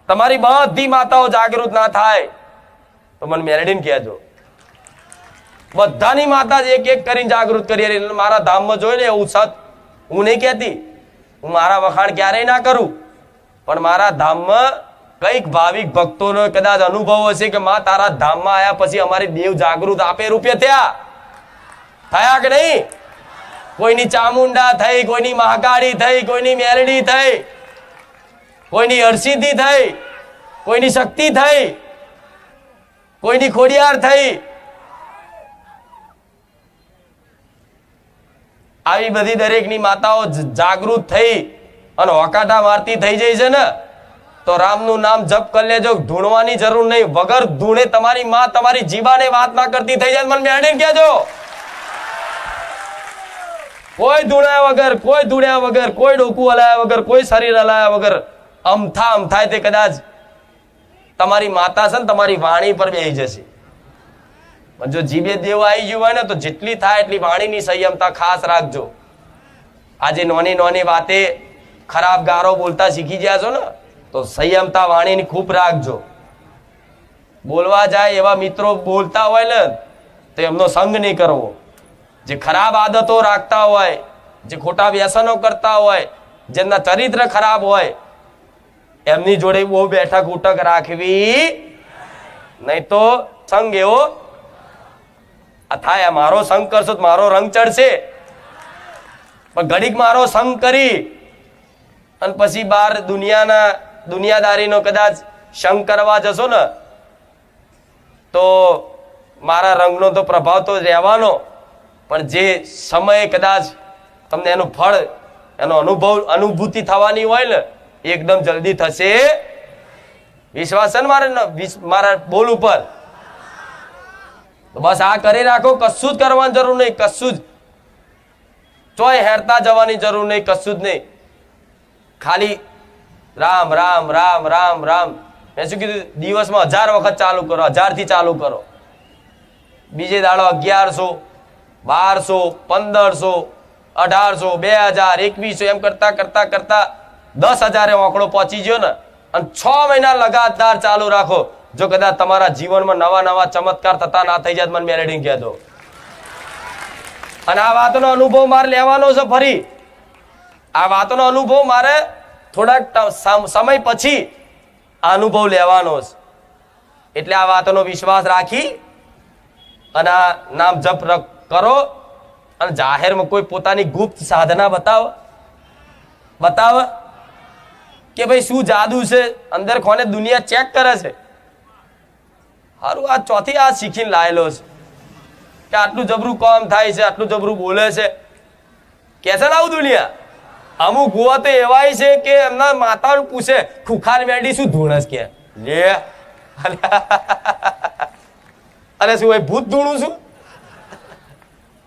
તમારી બધી માતાઓ જાગૃત ના થાય તો મને મેલડીને કહેજો. બધાની માતા એક એક કરીને જાગૃત કરી મારા ધામમાં જોઈ ને એવું સત. હું નહીં કહેતી, હું મારા વખાણ ક્યારેય ના કરું, પણ મારા ધામમાં કઈક ભાવિક ભક્તોનો કદાચ અનુભવ હશે કે માં તારા ધામમાં આયા પછી અમારી દેવ જાગૃત આપે રૂપે થયા કે નહીં? કોઈની ચામુંડા થઈ, કોઈની મહાકાળી થઈ, કોઈની મેલડી થઈ, કોઈની હરસિદ્ધિ થઈ, કોઈની શક્તિ થઈ, કોઈની ખોડિયાર થઈ. આવી બધી દરેકની માતાઓ જાગૃત થઈ અને હોકાટા મારતી થઈ જાય છે ને તો રામનું નામ જપ કરી લેજો. ધૂણવાની જરૂર નહીં. વગર ધૂણે તમારી માં તમારી જીવાને વાત ના કરતી થઈ જાય મને મેળવીને કહેજો. કોઈ ધૂણ્યા વગર, કોઈ ધૂણ્યા વગર, કોઈ ડોકું હલાયા વગર, કોઈ શરીર હલાયા વગર અમથાય તે કદાચ તમારી માતા છે ને તમારી વાણી પર બેસી જશે. જો જીભે દેવ આવી ગયું હોય ને તો જેટલી થાય એટલી વાણીની સંયમતા ખાસ રાખજો. આજે નોની નોની વાતે ખરાબ ગારો બોલતા શીખી ગયા છો ને તો સંયમતા વાણીની ખૂબ રાખજો. બોલવા જાય એવા મિત્રો બોલતા હોય ને તો એમનો સંગ નહીં કરવો. જે ખરાબ આદતો રાખતા હોય, જે ખોટા વ્યસનો કરતા હોય, જેમના ચરિત્ર ખરાબ હોય એમની જોડે બહુ બેઠક ઉઠક રાખવી નહીં તો સંગ એવો થાય. મારો સંગ કરશો તો મારો રંગ ચડશે, પણ ઘડીક મારો સંગ કરી અને પછી બહાર દુનિયાદારીનો કદાચ સંગ કરવા જશો ને તો મારા રંગનો તો પ્રભાવ તો રહેવાનો, પણ જે સમયે કદાચ તમને એનું ફળ, એનો અનુભૂતિ થવાની હોય ને એકદમ જલ્દી થશે. વિશ્વાસ છે ને મારા બોલ ઉપર? તો બસ આ કરી રાખો. કશું જ કરવાની જરૂર નહીં, કશું જ ચોય હેરતા જવાની જરૂર નહીં, કશું જ નહીં. ખાલી રામ રામ રામ રામ રામ. મેં શું કીધું? દિવસમાં 1000 વખત ચાલુ કરો, 1000 થી ચાલુ કરો. બીજે દાડો 1100, 1200, 1500, 1800, 2000, 2100 એમ કરતા કરતા કરતા 10,000 આંકડો પહોંચી ગયો ને અને 6 મહિના લગાતાર ચાલુ રાખો. જો કદાચ તમારા જીવનમાં નવા નવા ચમત્કાર થતા ના થઈ જાય મને મેલેડીને કહેજો. અને આ વાતનો અનુભવ મારે લેવાનો છે. ફરી આ વાતનો અનુભવ મારે થોડાક સમય પછી આ અનુભવ લેવાનો છે. એટલે આ વાતનો વિશ્વાસ રાખી અને આ નામ જપ કરો. અને જાહેરમાં કોઈ પોતાની ગુપ્ત સાધના બતાવે કે ભાઈ શું જાદુ છે અંદર કોને દુનિયા ચેક કરે છે. હારું આ ચોથી આ શીખીને લાયેલો છે કે આટલું જબરું કામ થાય છે, આટલું જબરું બોલે છે. કે છે ને આવું દુનિયા અમુક ગોવા તો એવાય છે કે એમના માતાનું પૂછે ખુખાર મેડી શું ધૂણસ કે લે અરે શું ભાઈ ભૂત ધૂણું છું?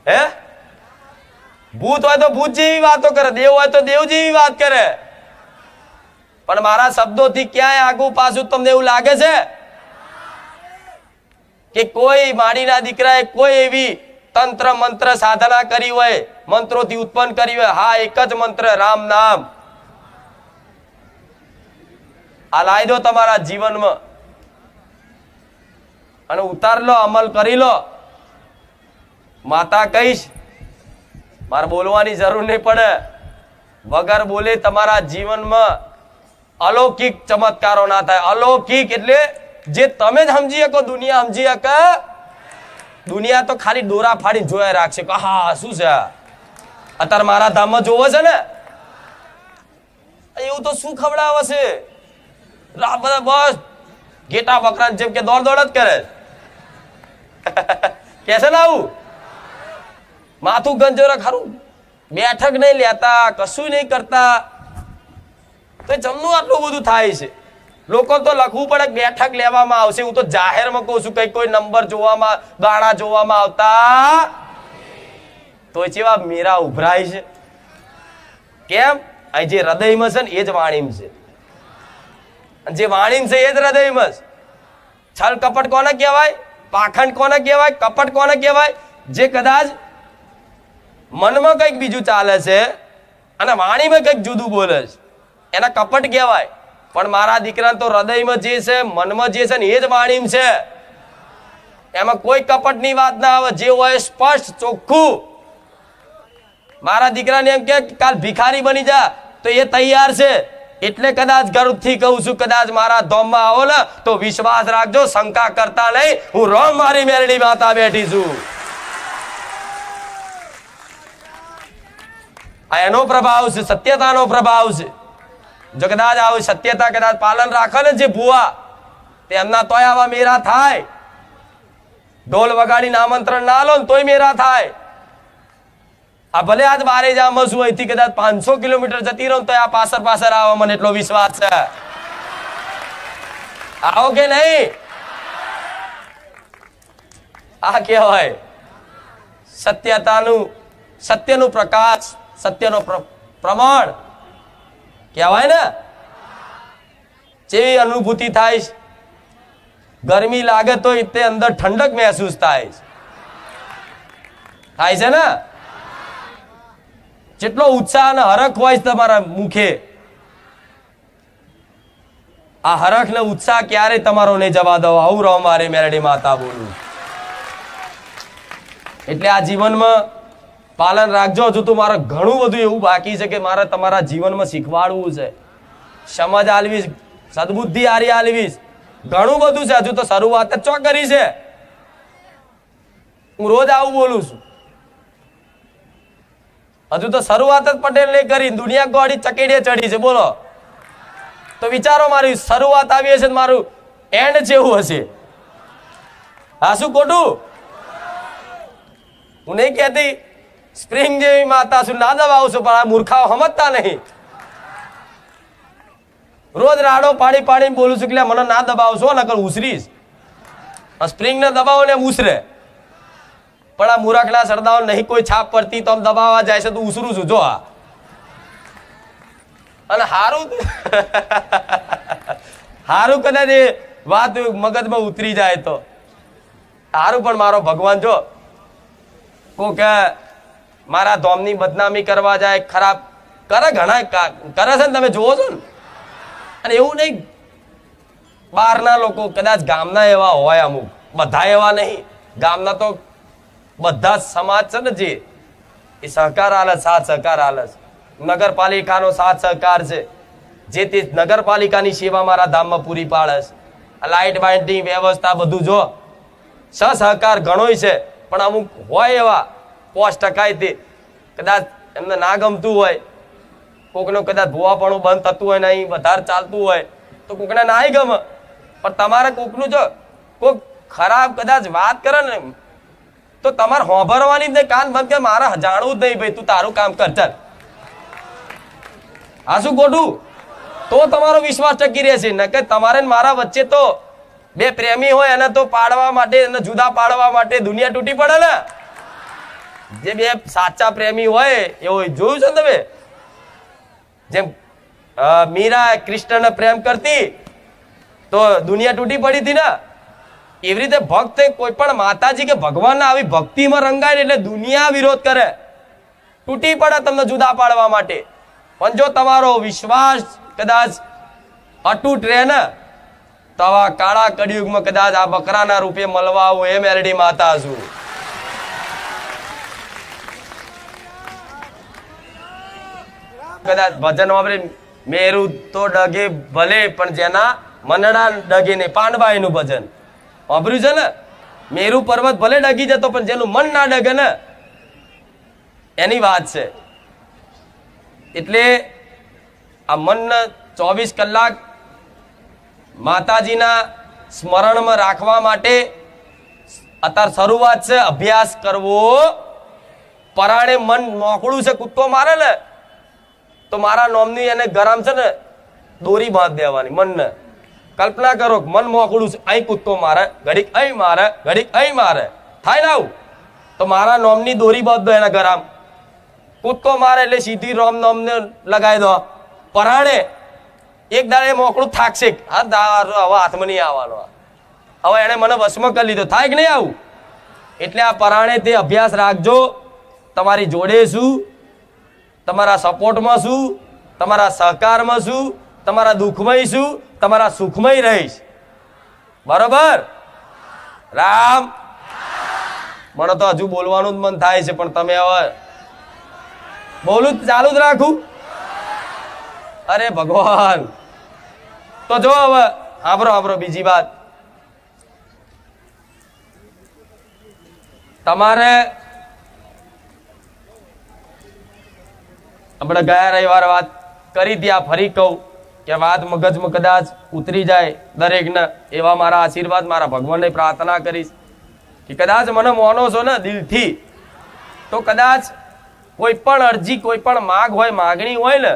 હે? ભૂત હોય તો ભૂત જેવી વાતો કરે, દેવ હોય તો દેવ જેવી વાત કરે. પણ મારા શબ્દોથી ક્યાંય આગું પાછું તમને એવું લાગે છે કે કોઈ માડીના દીકરાએ કોઈ એવી તંત્ર મંત્ર સાધના કરી હોય, મંત્રોથી ઉત્પન્ન કરી હોય? હા, એક જ મંત્ર, રામ નામ. આ લાવી દો તમારા જીવનમાં અને ઉતાર લો, અમલ કરી લો. માતા કહીશ મારે બોલવાની જરૂર નહીં પડે. વગર બોલે તમારા જીવનમાં અલૌકિક ચમત્કારો ના થાય. અલૌકિક એટલે જે તમે જ સમજી શકો, દુનિયા સમજી શકે. દુનિયા તો ખાલી દોરા ફાડીને જોયા રાખશે કે હા શું છે અત્યારે મારા ધામમાં જોવો છે ને એવું તો શું ખવડાવે છે? બધા બસ ઘેટા બકરા જેમ કે દોડ દોડ જ કરે કે છે ને આવું માથું ગંજોરા ખરું, બેઠક નહીં લેતા, કશું નહીં કરતા. તો જમનું આટલું બધું થાય છે. લોકો તો લખવું પડે બેઠક લેવામાં આવશે. હું તો જાહેરમાં કહું છું કઈ કોઈ નંબર જોવામાં, ગાણા જોવામાં આવતા તો જેવા મેરા ઉભરાય છે. કેમ? અહીં જે હૃદયમાં છે ને એ જ વાણીમ છે. જે વાણીમ છે એ જ હૃદયમાં છે. છલ કપટ કોને કહેવાય? પાખંડ કોને કહેવાય? કપટ કોને કહેવાય? જે કદાચ મનમાં કંઈક બીજું ચાલે છે અને વાણીમાં કંઈક જુદું બોલે છે એને કપટ કહેવાય. પણ મારા દીકરા તો હૃદયમાં જે છે, મનમાં જે છે ને એ જ વાણીમાં છે. એમાં કોઈ કપટની વાત ના આવે, જે હોય સ્પષ્ટ ચોખ્ખું. મારા દીકરાને એમ કે કાલ ભિખારી બની જા તો એ તૈયાર છે. એટલે કદાચ ગર્વથી કહું છું, કદાચ મારા ધોમમાં આવો ને તો વિશ્વાસ રાખજો, શંકા કરતા નહીં, હું રોમ મારી મેરડી માતા બેઠી છું. આ એનો પ્રભાવ છે, સત્યતાનો પ્રભાવ છે. જો કદાચ આવું સત્યતા કદાચ પાલન રાખે ને જે ભુવા, તેમના તોય આવા મેરા થાય. ઢોલ વગાડીને આમંત્રણ ના લો ને તોય મેરા થાય. આ ભલે આજ બારે જામાં છું, અહીંથી કદાચ 500 કિલોમીટર જતી રહું તો આ પાછળ આવો, મને એટલો વિશ્વાસ છે. આવો કે નહીં? આ કહેવાય સત્યનું પ્રકાશ, સત્યનો પ્રમાણ કહેવાય ને. જેવી અનુભૂતિ થાય, ગરમી લાગે તો તે અંદર ઠંડક મહેસૂસ થાય છે ને. જેટલો ઉત્સાહ અને હરખ હોય તમારા મુખે, આ હરખ ને ઉત્સાહ ક્યારે તમારો નહીં જવા દો. આવું રહો મારી મેરડી માતા બોલું. એટલે આ જીવનમાં પાલન રાખજો. હજુ તો મારે ઘણું બધું એવું બાકી છે કે મારે તમારા જીવનમાં શીખવાડવું છે, સમજ આલવીશ, સદબુદ્ધિ આરી આલવીશ. ઘણું બધું છે. હજુ તો શરૂઆત જ ચો કરી છે. હું રોજ આવું બોલું છું. હજુ તો શરૂઆત જ પટેલ ને કરી, દુનિયા ગોળી ચકેડીએ ચડી છે. બોલો તો વિચારો, મારી શરૂઆત આવી હશે, મારું એન્ડ જેવું હશે. હા, શું ખોટું? હું નહીં કહેતી સ્પ્રિંગ જેવી માતા છું, ના દબાવું છું, પણ આ મૂર્ખાઓ સમજતા નહીં. રોજ રાડો પાડી પાડીને બોલું છું કે મને ના દબાવશો, નકર ઉસરીશ. સ્પ્રિંગ ને દબાવો ને ઉસરે, પણ આ મૂરખના સરદાઓ નહીં કોઈ છાપ પડતી તો આમ દબાવવા જાય છે તો ઉસરું છું. જો આ અને હારું કદાચ એ વાત મગજમાં ઉતરી જાય તો હારું. પણ મારો ભગવાન જો કે મારા ધોમની બદનામી કરવા જાય, ખરાબ કરે, ઘણા કરે છે ને, તમે જોવો છો ને. અને એવું નહીં, બહારના લોકો કદાચ ગામના એવા હોય, અમુક, બધા એવા નહીં. ગામના તો બધા સમાજ છે ને જે એ સહકાર આલે, સાથ સહકાર આલે. નગરપાલિકાનો સાથ સહકાર છે, જે તે નગરપાલિકાની સેવા મારા ધામમાં પૂરી પાડે. લાઇટ બાઇટની વ્યવસ્થા બધું જો સહકાર ઘણોય છે. પણ અમુક હોય એવા 5% તે કદાચ એમને ના ગમતું હોય, કોકનું કદાચ ભુવાપણું બંધ થતું હોય, નહીં વધારે ચાલતું હોય તો કોકને નાય ગમે. પણ તમારે કોકનું જો કોક ખરાબ કદાચ વાત કરે ને તો તમારે હોંભરવાની જ નહીં, કાન બંધ કે મારે જાણવું જ નહીં, ભાઈ તું તારું કામ કર, ચાલ. આ શું ખોટું? તો તમારો વિશ્વાસ ટકી રહેશે. ન કે તમારે મારા વચ્ચે તો બે પ્રેમી હોય એને તો પાડવા માટે, એને જુદા પાડવા માટે દુનિયા તૂટી પડે ને. જે બે સાચા પ્રેમી હોય એવું જોયું છે તમે? જેમ મીરા કૃષ્ણને પ્રેમ કરતી તો દુનિયા તૂટી પડી હતી ને, એવી રીતે ભક્ત કોઈ પણ માતાજી કે ભગવાન આવી ભક્તિમાં રંગાય એટલે દુનિયા વિરોધ કરે, તૂટી પડે તમને જુદા પાડવા માટે. પણ જો તમારો વિશ્વાસ કદાચ અતૂટ રહે ને તો આવા કાળા કળિયુગમાં કદાચ આ બકરાના રૂપે મળવા આવું એ મેરડી માતા છું. કદાચ ભજન વાપરે મેરું તો ડગે ભલે, પણ જેના મનડા ડગે નહીં. પાંડબાઈ નું ભજન વાપર્યું છે ને, મેરુ પર્વત ભલે ડગી જતો પણ જેનું મન ના ડગે ને એની વાત છે. એટલે આ મન 24 કલાક માતાજીના સ્મરણમાં રાખવા માટે અત્યારે શરૂઆત છે. અભ્યાસ કરવો. પરાણે મન મોકળું છે, કૂદકો મારે ને તો મારા નોમની એને ગરમ છે ને દોરી બાંધ દેવાની મનને. કલ્પના કરો મન મોકળું છે, અહીં કૂદકો મારે, ઘડીક અહીં મારે, ઘડીક અહીં મારે, થાય ને આવું? તો મારા નોમની દોરી બાંધ દો એના ગરમ. કૂદકો મારે એટલે સીધી રોમ નોમને લગાવી દો. પરાણે એક દાડે મોકળું થાકશે, હવે હાથમાં નહીં આવવાનો, હવે એને મને વશમાં કરી લીધો, થાય કે નહીં આવું? એટલે આ પરાણે તે અભ્યાસ રાખજો. તમારી જોડે શું, તમારા સપોર્ટમાં શું, તમારા સહકારમાં શું, તમારા દુઃખમય શું, તમારા સુખમય રહીશ. બરોબર? રામ. મને તો હજુ બોલવાનું જ મન થાય છે, પણ તમે હવે બોલું ચાલુ જ રાખું? અરે ભગવાન. તો જો હવે આબરો બીજી વાત, તમારે આપણે ગયા રવિવારે વાત કરી ત્યાં ફરી કહું કે વાત મગજમાં કદાચ ઉતરી જાય દરેકને, એવા મારા આશીર્વાદ મારા ભગવાનને પ્રાર્થના કરીશ કે કદાચ મને માનો છો ને દિલથી, તો કદાચ કોઈ પણ અરજી, કોઈ પણ માગ હોય, માગણી હોય ને,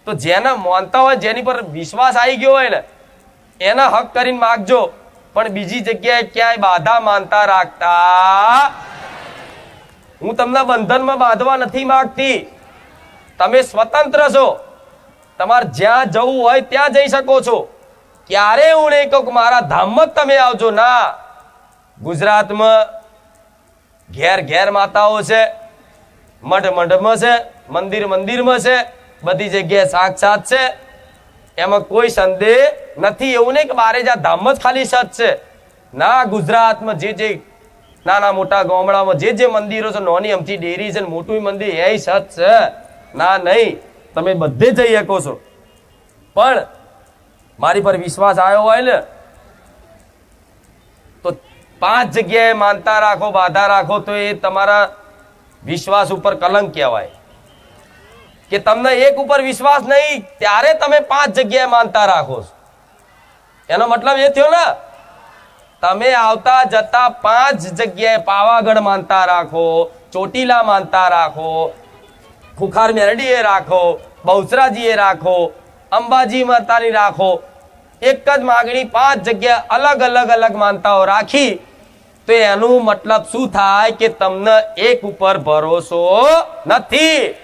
તો જેને માનતા હોય, જેની પર વિશ્વાસ આવી ગયો હોય ને, એના હક કરીને માગજો, પણ બીજી જગ્યાએ ક્યાંય બાધા માનતા રાખતા. હું તમને બંધનમાં બાંધવા નથી માંગતી. તમે સ્વતંત્ર છો, તમારે જ્યાં જવું હોય ત્યાં જઈ શકો છો. ક્યારે હું નહીં કહું કે મારા ધામમાં જ તમે આવજો, ના. ગુજરાતમાં ઘેર ઘેર માતાઓ છે, મઠ મઠમાં છે, મંદિર મંદિરમાં છે, બધી જગ્યાએ સાક્ષાત છે, એમાં કોઈ સંદેહ નથી. એવું નહીં કે બારે જા ધામમાં જ ખાલી સત છે, ના. ગુજરાતમાં જે નાના મોટા ગામડામાં જે મંદિરો છે, નાની અમથી ડેરી છે, મોટું મંદિર, એ સત છે, ના નહીં. તમે બધે જઈ શકો છો, પણ મારી પર વિશ્વાસ આવ્યો હોય ને, તો 5 જગ્યાએ માનતા રાખો, બાધા રાખો, તો એ તમારા વિશ્વાસ ઉપર કલંક કહેવાય. કે તમને એક ઉપર વિશ્વાસ નહીં, ત્યારે તમે 5 જગ્યાએ માનતા રાખો છો. એનો મતલબ એ થયો ને, તમે આવતા જતા 5 જગ્યાએ પાવાગઢ માનતા રાખો, ચોટીલા માનતા રાખો, ખુખાર મેરડીએ રાખો, બહુચરાજીએ રાખો, અંબાજી માતાની રાખો, એક જ માગણી 5 જગ્યા અલગ અલગ માનતાઓ રાખી, તો એનું મતલબ શું થાય કે તમને એક ઉપર ભરોસો નથી.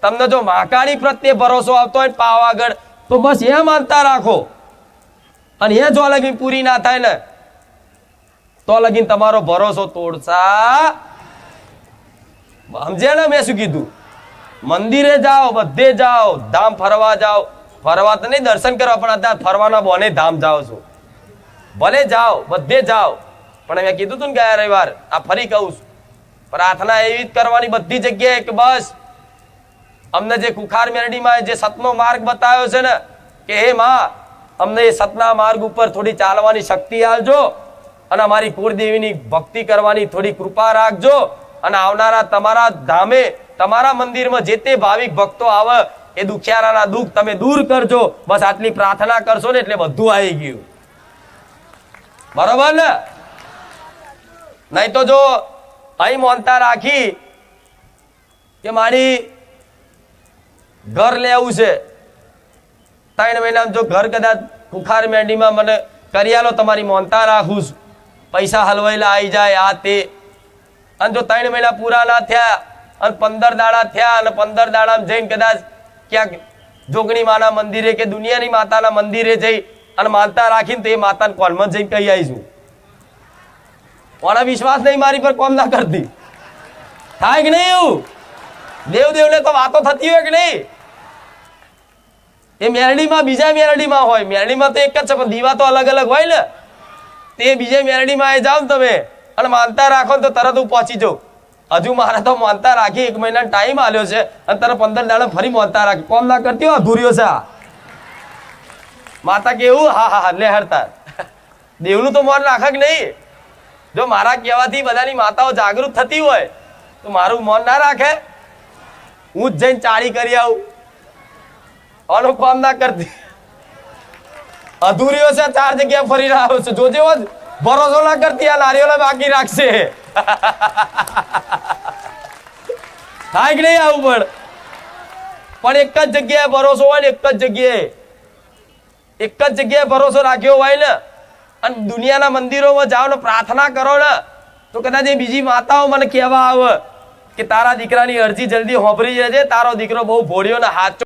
તમને જો મહાકાળી પ્રત્યે ભરોસો આવતો હોય પાવાગઢ, તો બસ એ માનતા રાખો, અને એ જો લગીન પૂરી ના થાય ને, તો લગીન તમારો ભરોસો તોડશા. સમજે ને મેં શું કીધું? મંદિરે જાઓ, બધે જાઓ, ધામ ફરવા જાઓ, ફરવા તો નહીં દર્શન કરવા, પણ અત્યારે ફરવાના બોને ધામ જાઓ છો, ભલે જાઓ, બધે જાઓ, પણ મેં કીધું તું ને ગયા રવિવાર, આ ફરી કહું છું, પ્રાર્થના એવી જ કરવાની બધી જગ્યાએ કે બસ અમને જે કુખાર મેરડીમાં જે સતનો માર્ગ બતાવ્યો છે ને, કે હે માં, અમને એ સતના માર્ગ ઉપર થોડી ચાલવાની શક્તિ આપજો, અને અમારી કુળદેવીની ભક્તિ કરવાની થોડી કૃપા રાખજો, અને આવનારા તમારા ધામે, તમારા મંદિરમાં જે તે ભાવિક ભક્તો આવે, એ દુખિયારાના દુઃખ તમે દૂર કરજો. બસ આટલી પ્રાર્થના કરશો ને એટલે બધું આવી ગયું. બરોબર ને? નહીં તો જો અહીં માનતા રાખી કે મારી ઘર લેવું છે, 3 મહિનામાં જો ઘર કદાચ ખુખાર મેરડીમાં મને કરી આલો, તમારી માનતા રાખું છું, પૈસા હલવાયેલા આવી જાય, આ તે, અને જો 3 મહિના પૂરા ના થયા અને 15 દાડા થયા, અને 15 દાડામાં જઈને કદાચ ક્યાંક જોગણી માના મંદિરે કે દુનિયાની માતાના મંદિરે જઈ અને માનતા રાખીને, તો એ માતાને કોનમાં જઈને કહી આવીશું. કોના વિશ્વાસ નહીં મારી પર, કોમ ના કરતી થાય કે નહીં? એવું દેવદેવને તો વાતો થતી હોય કે નહીં? એ મેરડીમાં બીજા મેરડીમાં હોય, મેરડીમાં તો એક જ છે, પણ દીવા તો અલગ અલગ હોય ને. તે બીજા મેરડીમાં આવી જાવ ને તમે અને માનતા રાખો તો તરત હું પહોંચી જાઉં. હજુ મારે તો માનતા રાખી 1 મહિના ટાઈમ આલ્યો છે, અને તરત 15 દાડા ફરી માનતા રાખી. કોમ ના કરતી હોય, અધૂર્યો છે માતા. કેવું? હા હા લે હરતા દેવનું તો મન રાખે કે નહીં? જો મારા કહેવાથી બધાની માતાઓ જાગૃત થતી હોય, તો મારું મન ના રાખે? હું જ જઈને ચાળી કરી આવું, આનું કામ ના કરતી, અધૂરીઓ છે, 4 જગ્યા ફરી રહ્યો છે. જોજે ભરોસો ના કરતી, આ નારિયેળ બાકી રાખશે. થાય કે નહીં? આવું પણ એક જ જગ્યાએ ભરોસો હોય ને, એક જ જગ્યાએ ભરોસો રાખ્યો હોય ને, અને દુનિયાના મંદિરોમાં જાઓ ને પ્રાર્થના કરો ને, તો કદાચ એ બીજી માતાઓ મને કહેવા આવે કે તારા દીકરાની અરજી જલ્દી હોંભરી જશે, તારો દીકરો બહુ ભોળ્યો ને હાચો